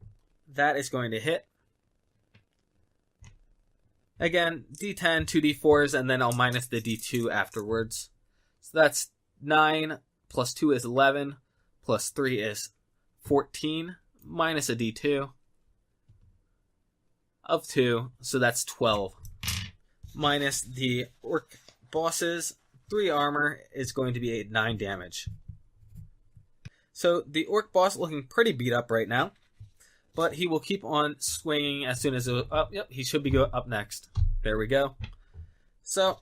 that is going to hit. Again, D10, 2D4s, and then I'll minus the D2 afterwards. So that's 9, plus 2 is 11, plus 3 is 14, minus a D2 of 2, so that's 12. Minus the orc boss's 3 armor is going to be 9 damage. So the orc boss looking pretty beat up right now, but he will keep on swinging as soon as he should be up next. There we go. So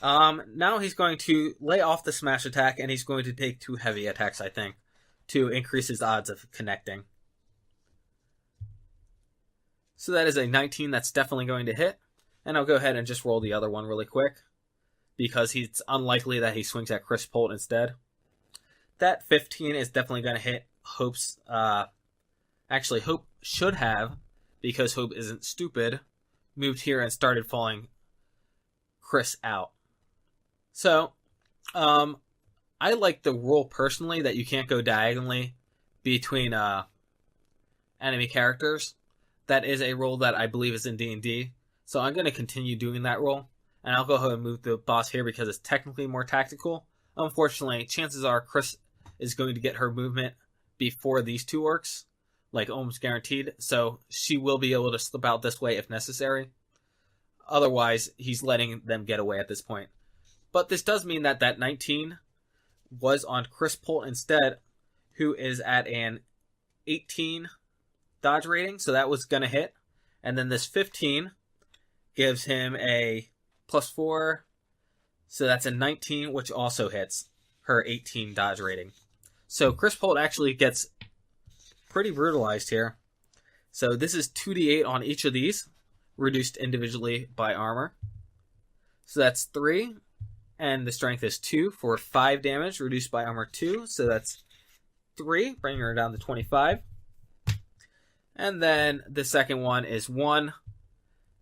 now he's going to lay off the smash attack, and he's going to take 2 heavy attacks, I think, to increase his odds of connecting. So that is a 19. That's definitely going to hit. And I'll go ahead and just roll the other one really quick, because it's unlikely that he swings at Chris Polt instead. That 15 is definitely going to hit Hope's actually Hope should have, because Hope isn't stupid, moved here and started following Chris out. So, I like the rule personally that you can't go diagonally between enemy characters. That is a rule that I believe is in D&D. So I'm going to continue doing that rule. And I'll go ahead and move the boss here because it's technically more tactical. Unfortunately, chances are Chris is going to get her movement before these two orcs, like almost guaranteed. So she will be able to slip out this way if necessary. Otherwise, he's letting them get away at this point. But this does mean that that 19 was on Chris Polt instead, who is at an 18 dodge rating, so that was going to hit. And then this 15 gives him a +4, so that's a 19, which also hits her 18 dodge rating. So Chris Polt actually gets pretty brutalized here. So this is 2d8 on each of these, reduced individually by armor. So that's 3, and the strength is 2 for 5 damage, reduced by armor 2, so that's 3, bringing her down to 25. And then the second one is 1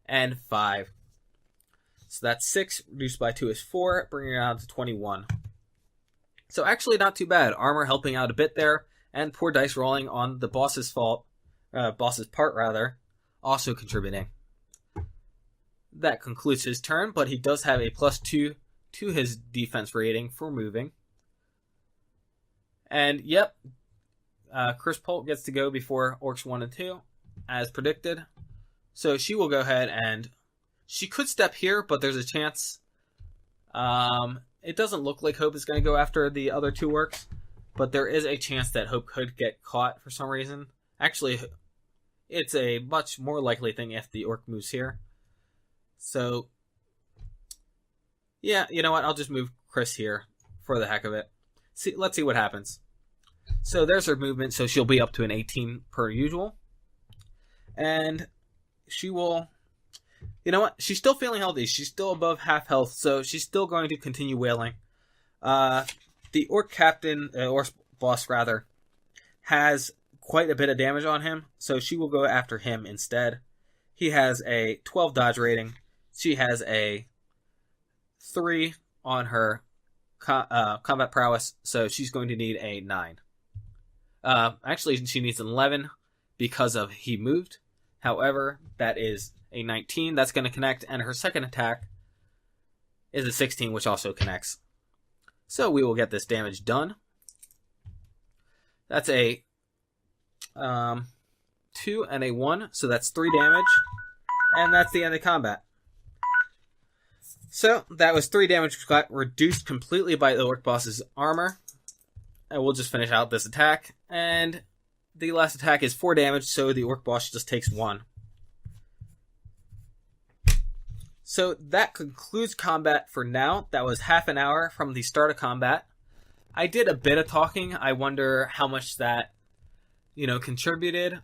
and 5. So that's 6, reduced by 2 is 4, bringing her down to 21. So actually not too bad. Armor helping out a bit there, and poor dice rolling on the boss's part, also contributing. That concludes his turn, but he does have a +2 to his defense rating for moving. And yep, Chris Polt gets to go before Orcs 1 and 2, as predicted. So she will go ahead and she could step here, but there's a chance. It doesn't look like Hope is going to go after the other two orcs, but there is a chance that Hope could get caught for some reason. Actually, it's a much more likely thing if the orc moves here. So, yeah, you know what? I'll just move Chris here for the heck of it. Let's see what happens. So there's her movement, so she'll be up to an 18 per usual. And she will... You know what? She's still feeling healthy. She's still above half health, so she's still going to continue wailing. The orc captain, or boss rather, has quite a bit of damage on him, so she will go after him instead. He has a 12 dodge rating. She has a 3 on her combat prowess, so she's going to need a 9. Actually, she needs an 11 because of he moved. However, that is a 19. That's going to connect, and her second attack is a 16, which also connects. So we will get this damage done. That's a 2 and a 1, so that's 3 damage, and that's the end of combat. So that was 3 damage, which got reduced completely by the orc boss's armor. And we'll just finish out this attack, and the last attack is 4 damage, so the orc boss just takes 1. So that concludes combat for now. That was half an hour from the start of combat. I did a bit of talking. I wonder how much that, contributed.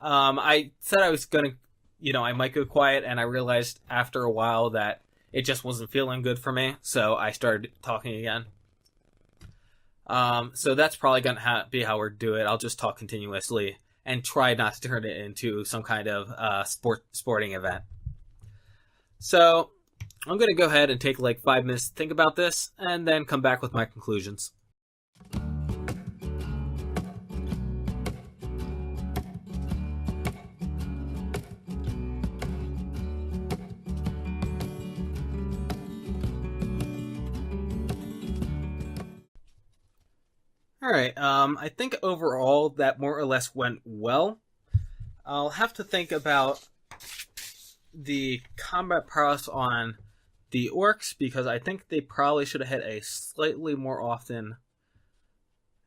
I said I was going to, I might go quiet, and I realized after a while that it just wasn't feeling good for me, so I started talking again. So that's probably going to be how we're do it. I'll just talk continuously and try not to turn it into some kind of sporting event. So I'm going to go ahead and take like 5 minutes to think about this and then come back with my conclusions. Alright, I think overall that more or less went well. I'll have to think about the combat prowess on the orcs, because I think they probably should have hit a slightly more often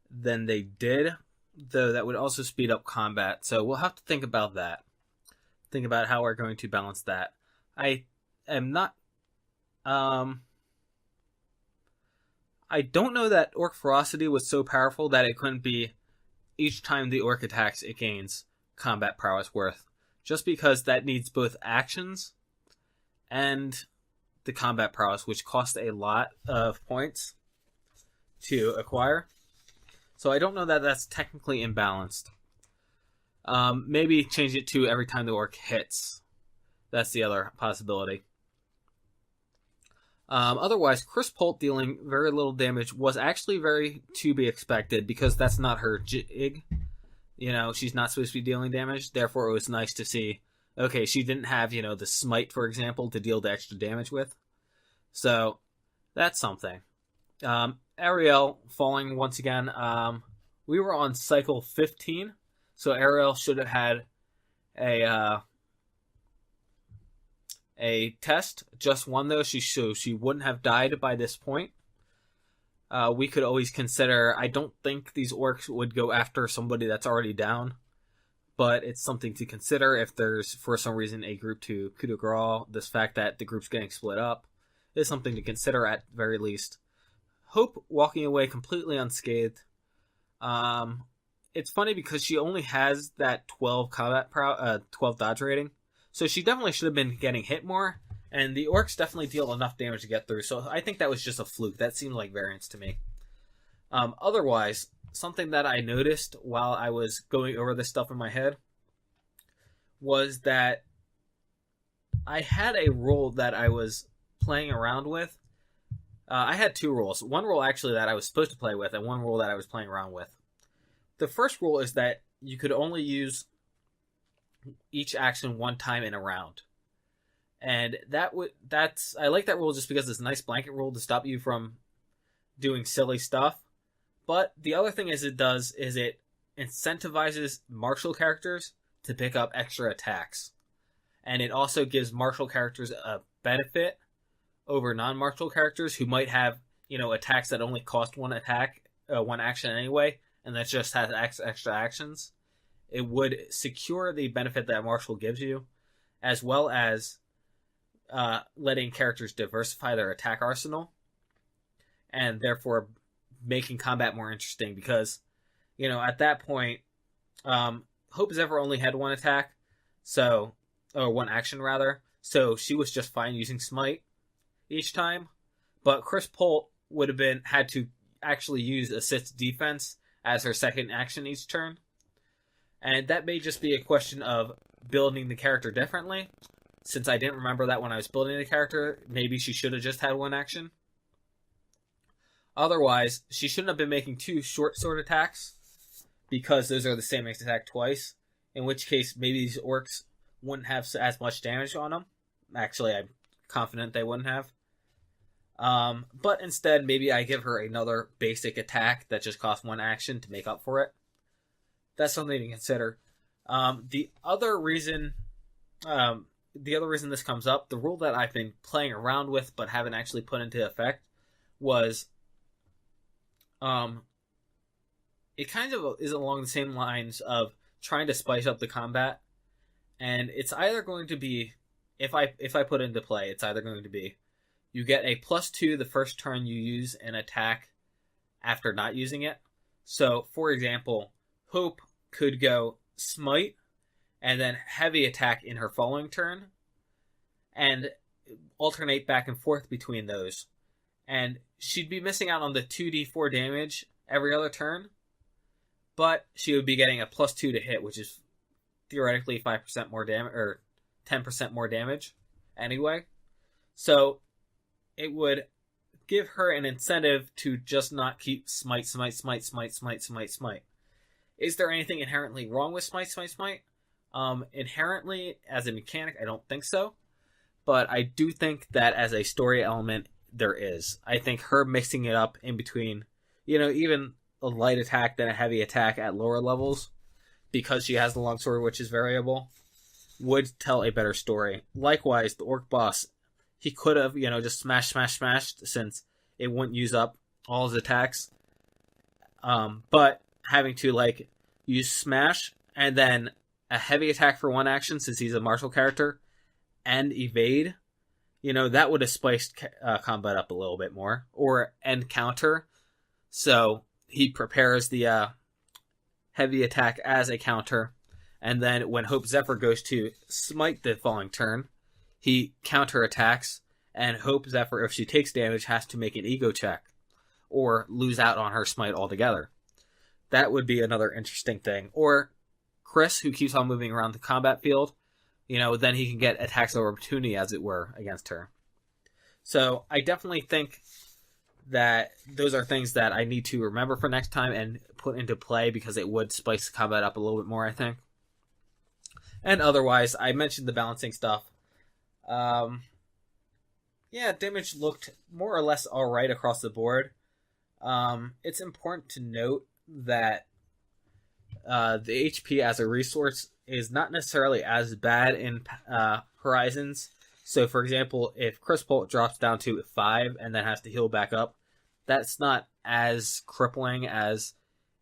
than they did, though that would also speed up combat, so we'll have to think about that. Think about how we're going to balance that. I am not... I don't know that Orc Ferocity was so powerful that it couldn't be each time the orc attacks it gains combat prowess worth. Just because that needs both actions and the combat prowess, which cost a lot of points to acquire. So I don't know that that's technically imbalanced. Maybe change it to every time the orc hits. That's the other possibility. Otherwise, Crisp Holt dealing very little damage was actually very to be expected because that's not her jig. You know, she's not supposed to be dealing damage. Therefore, it was nice to see, okay, she didn't have, the smite, for example, to deal the extra damage with. So, that's something. Ariel falling once again. We were on cycle 15, so Ariel should have had a test, just one though. She wouldn't have died by this point. We could always consider. I don't think these orcs would go after somebody that's already down, but it's something to consider if there's for some reason a group to coup de grace. This fact that the group's getting split up is something to consider at very least. Hope walking away completely unscathed. It's funny because she only has that 12 12 dodge rating. So she definitely should have been getting hit more, and the orcs definitely deal enough damage to get through, so I think that was just a fluke. That seemed like variance to me. Otherwise, something that I noticed while I was going over this stuff in my head was that I had a rule that I was playing around with. I had two rules. One rule, actually, that I was supposed to play with, and one rule that I was playing around with. The first rule is that you could only use each action one time in a round, and I like that rule just because it's a nice blanket rule to stop you from doing silly stuff. But the other thing it incentivizes martial characters to pick up extra attacks, and it also gives martial characters a benefit over non-martial characters who might have attacks that only cost one action anyway, and that just has extra actions. It would secure the benefit that martial gives you, as well as letting characters diversify their attack arsenal, and therefore making combat more interesting. Because, at that point, Hope Zephyr only had one attack, or one action rather, so she was just fine using Smite each time. But Crisp Holt would have had to actually use Assist Defense as her second action each turn. And that may just be a question of building the character differently. Since I didn't remember that when I was building the character, maybe she should have just had one action. Otherwise, she shouldn't have been making two short sword attacks, because those are the same attack twice. In which case, maybe these orcs wouldn't have as much damage on them. Actually, I'm confident they wouldn't have. But instead, maybe I give her another basic attack that just costs one action to make up for it. That's something to consider. The other reason this comes up, the rule that I've been playing around with but haven't actually put into effect, was it kind of is along the same lines of trying to spice up the combat, and it's either going to be, if I put it into play, it's either going to be you get a +2 the first turn you use an attack after not using it. So, for example, Hope could go Smite and then Heavy Attack in her following turn, and alternate back and forth between those. And she'd be missing out on the 2d4 damage every other turn, but she would be getting a +2 to hit, which is theoretically 5% more damage, or 10% more damage anyway. So it would give her an incentive to just not keep Smite. Is there anything inherently wrong with Smite? Inherently, as a mechanic, I don't think so. But I do think that as a story element, there is. I think her mixing it up in between, even a light attack than a heavy attack at lower levels, because she has the longsword, which is variable, would tell a better story. Likewise, the orc boss, he could have, just smashed, since it wouldn't use up all his attacks. But having to, use smash, and then a heavy attack for one action, since he's a martial character, and evade, that would have spiced combat up a little bit more. Or end counter, so he prepares the heavy attack as a counter, and then when Hope Zephyr goes to smite the following turn, he counter attacks, and Hope Zephyr, if she takes damage, has to make an ego check, or lose out on her smite altogether. That would be another interesting thing. Or Chris, who keeps on moving around the combat field, then he can get attacks of opportunity, as it were, against her. So I definitely think that those are things that I need to remember for next time and put into play, because it would spice the combat up a little bit more, I think. And otherwise, I mentioned the balancing stuff. Damage looked more or less alright across the board. It's important to note that the HP as a resource is not necessarily as bad in Horizons. So, for example, if Crispult drops down to 5 and then has to heal back up, that's not as crippling as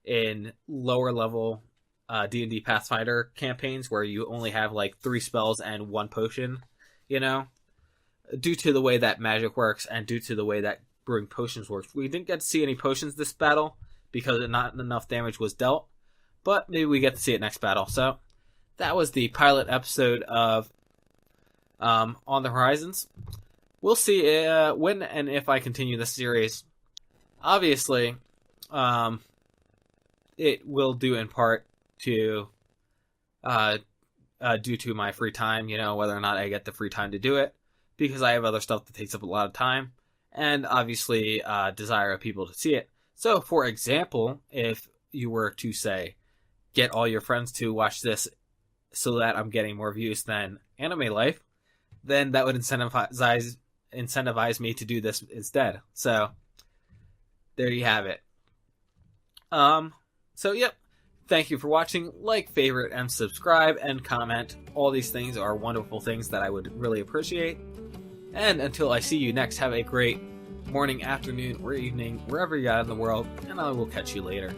in lower level D&D Pathfinder campaigns where you only have like 3 spells and 1 potion, due to the way that magic works and due to the way that brewing potions works. We didn't get to see any potions this battle because not enough damage was dealt, but maybe we get to see it next battle. So that was the pilot episode of On the Horizons. We'll see when and if I continue this series. Obviously, it will do in part to due to my free time, whether or not I get the free time to do it, because I have other stuff that takes up a lot of time, and obviously desire of people to see it. So, for example, if you were to say, get all your friends to watch this so that I'm getting more views than AdamantLife, then that would incentivize me to do this instead. So, there you have it. Yep. Thank you for watching. Like, favorite, and subscribe, and comment. All these things are wonderful things that I would really appreciate. And until I see you next, have a great morning, afternoon, or evening, wherever you're at in the world, and I will catch you later.